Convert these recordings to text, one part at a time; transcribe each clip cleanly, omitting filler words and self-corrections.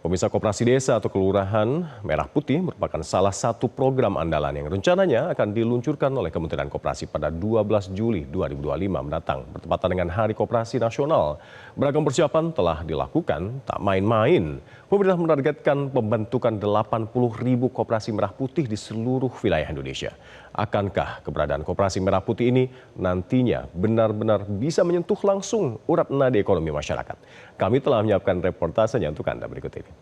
Pemirsa, Koperasi Desa atau Kelurahan Merah Putih merupakan salah satu program andalan yang rencananya akan diluncurkan oleh Kementerian Koperasi pada 12 Juli 2025 mendatang, bertepatan dengan Hari Koperasi Nasional. Beragam persiapan telah dilakukan, tak main-main. Pemerintah menargetkan pembentukan 80.000 koperasi merah putih di seluruh wilayah Indonesia. Akankah keberadaan Koperasi Merah Putih ini nantinya benar-benar bisa menyentuh langsung urat nadi ekonomi masyarakat? Kami telah menyiapkan reportasenya untuk Anda berikut ini.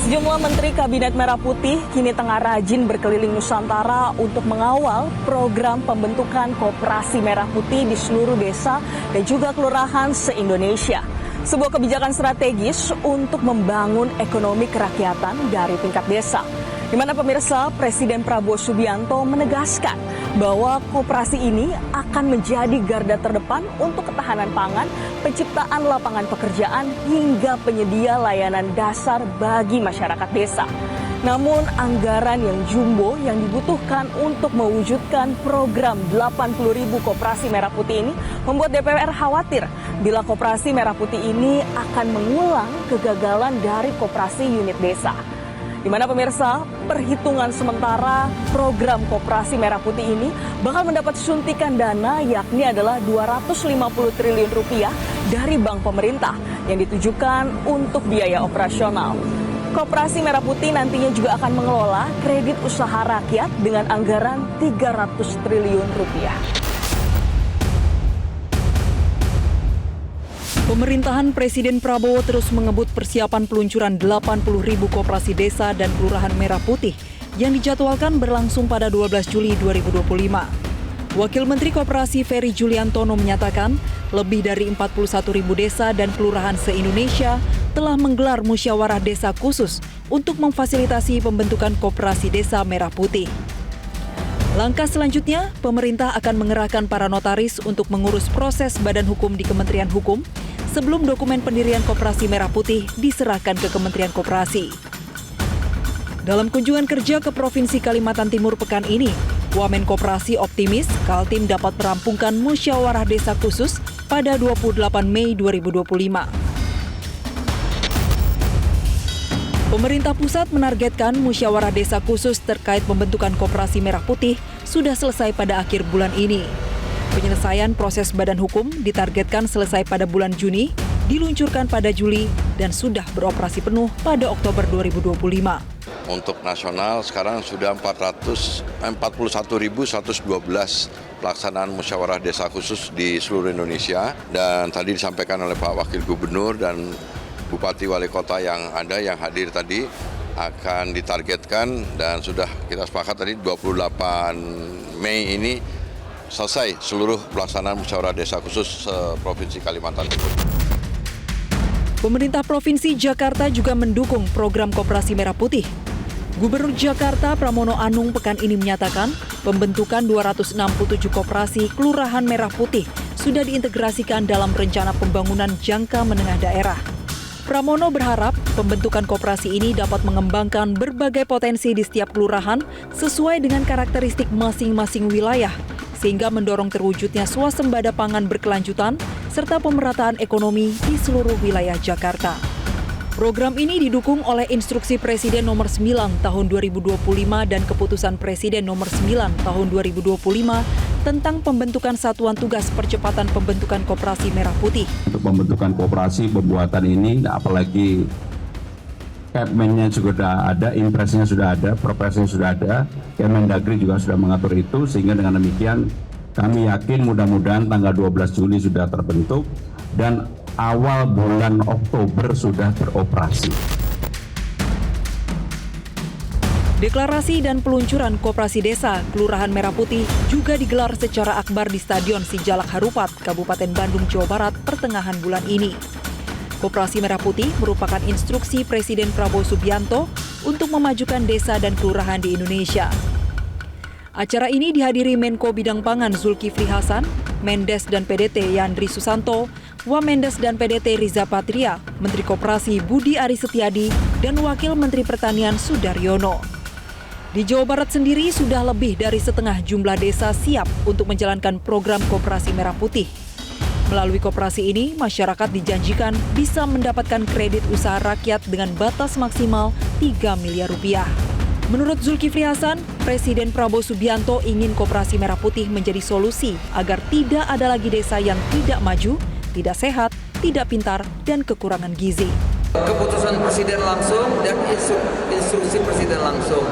Sejumlah Menteri Kabinet Merah Putih kini tengah rajin berkeliling Nusantara untuk mengawal program pembentukan Koperasi Merah Putih di seluruh desa dan juga kelurahan se-Indonesia. Sebuah kebijakan strategis untuk membangun ekonomi kerakyatan dari tingkat desa. Di mana pemirsa, Presiden Prabowo Subianto menegaskan bahwa koperasi ini akan menjadi garda terdepan untuk ketahanan pangan, penciptaan lapangan pekerjaan, hingga penyedia layanan dasar bagi masyarakat desa. Namun anggaran yang jumbo yang dibutuhkan untuk mewujudkan program 80.000 Koperasi Merah Putih ini membuat DPR khawatir bila Koperasi Merah Putih ini akan mengulang kegagalan dari koperasi unit desa. Di mana pemirsa, perhitungan sementara program Koperasi Merah Putih ini bakal mendapat suntikan dana yakni adalah 250 triliun rupiah dari bank pemerintah yang ditujukan untuk biaya operasional. Koperasi Merah Putih nantinya juga akan mengelola kredit usaha rakyat dengan anggaran 300 triliun rupiah. Pemerintahan Presiden Prabowo terus mengebut persiapan peluncuran 80.000 koperasi desa dan kelurahan merah putih yang dijadwalkan berlangsung pada 12 Juli 2025. Wakil Menteri Koperasi Ferry Juliantono menyatakan lebih dari 41.000 desa dan kelurahan se-Indonesia telah menggelar musyawarah desa khusus untuk memfasilitasi pembentukan koperasi desa merah putih. Langkah selanjutnya, pemerintah akan mengerahkan para notaris untuk mengurus proses badan hukum di Kementerian Hukum sebelum dokumen pendirian Koperasi Merah Putih diserahkan ke Kementerian Koperasi. Dalam kunjungan kerja ke Provinsi Kalimantan Timur pekan ini, Wamen Koperasi optimis Kaltim dapat merampungkan musyawarah desa khusus pada 28 Mei 2025. Pemerintah pusat menargetkan musyawarah desa khusus terkait pembentukan Koperasi Merah Putih sudah selesai pada akhir bulan ini. Penyelesaian proses badan hukum ditargetkan selesai pada bulan Juni, diluncurkan pada Juli, dan sudah beroperasi penuh pada Oktober 2025. Untuk nasional sekarang sudah 41.112 pelaksanaan musyawarah desa khusus di seluruh Indonesia. Dan tadi disampaikan oleh Pak Wakil Gubernur dan Bupati Wali Kota yang ada yang hadir tadi akan ditargetkan dan sudah kita sepakat tadi 28 Mei ini selesai seluruh pelaksanaan musyawarah desa khusus Provinsi Kalimantan Timur. Pemerintah Provinsi Jakarta juga mendukung program Koperasi Merah Putih. Gubernur Jakarta Pramono Anung pekan ini menyatakan pembentukan 267 koperasi Kelurahan Merah Putih sudah diintegrasikan dalam rencana pembangunan jangka menengah daerah. Pramono berharap pembentukan koperasi ini dapat mengembangkan berbagai potensi di setiap kelurahan sesuai dengan karakteristik masing-masing wilayah, sehingga mendorong terwujudnya swasembada pangan berkelanjutan serta pemerataan ekonomi di seluruh wilayah Jakarta. Program ini didukung oleh Instruksi Presiden Nomor 9 Tahun 2025 dan Keputusan Presiden Nomor 9 Tahun 2025 tentang pembentukan Satuan Tugas Percepatan Pembentukan Koperasi Merah Putih. Untuk pembentukan koperasi pembuatan ini, apalagi Kepmennya sudah ada, impresnya sudah ada, perpresnya sudah ada, Kemendagri juga sudah mengatur itu, sehingga dengan demikian kami yakin mudah-mudahan tanggal 12 Juli sudah terbentuk dan awal bulan Oktober sudah beroperasi. Deklarasi dan peluncuran Koperasi Desa Kelurahan Merah Putih juga digelar secara akbar di Stadion Sijalak Harupat, Kabupaten Bandung, Jawa Barat pertengahan bulan ini. Koperasi Merah Putih merupakan instruksi Presiden Prabowo Subianto untuk memajukan desa dan kelurahan di Indonesia. Acara ini dihadiri Menko Bidang Pangan Zulkifli Hasan, Mendes dan PDT Yandri Susanto, Wamendes dan PDT Riza Patria, Menteri Koperasi Budi Aris Setiadi, dan Wakil Menteri Pertanian Sudaryono. Di Jawa Barat sendiri sudah lebih dari setengah jumlah desa siap untuk menjalankan program Koperasi Merah Putih. Melalui koperasi ini, masyarakat dijanjikan bisa mendapatkan kredit usaha rakyat dengan batas maksimal 3 miliar rupiah. Menurut Zulkifli Hasan, Presiden Prabowo Subianto ingin Koperasi Merah Putih menjadi solusi agar tidak ada lagi desa yang tidak maju, tidak sehat, tidak pintar, dan kekurangan gizi. Keputusan Presiden langsung dan instruksi Presiden langsung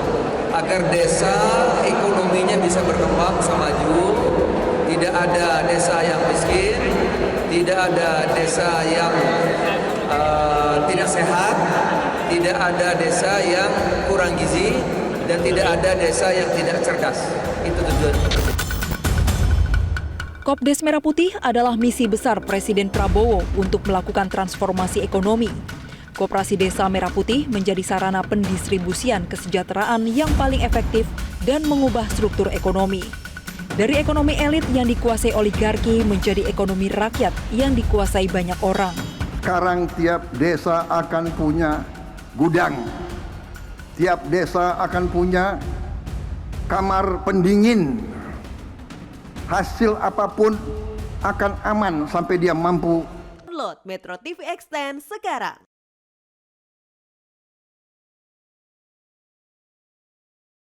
agar desa ekonominya bisa berkembang, bisa maju, tidak ada desa yang miskin, tidak ada desa yang tidak sehat, tidak ada desa yang kurang gizi, dan tidak ada desa yang tidak cerdas. Itu tujuan. Kopdes Merah Putih adalah misi besar Presiden Prabowo untuk melakukan transformasi ekonomi. Koperasi Desa Merah Putih menjadi sarana pendistribusian kesejahteraan yang paling efektif dan mengubah struktur ekonomi. Dari ekonomi elit yang dikuasai oligarki menjadi ekonomi rakyat yang dikuasai banyak orang. Sekarang tiap desa akan punya gudang. Tiap desa akan punya kamar pendingin. Hasil apapun akan aman sampai dia mampu. Download Metro TV Extend sekarang.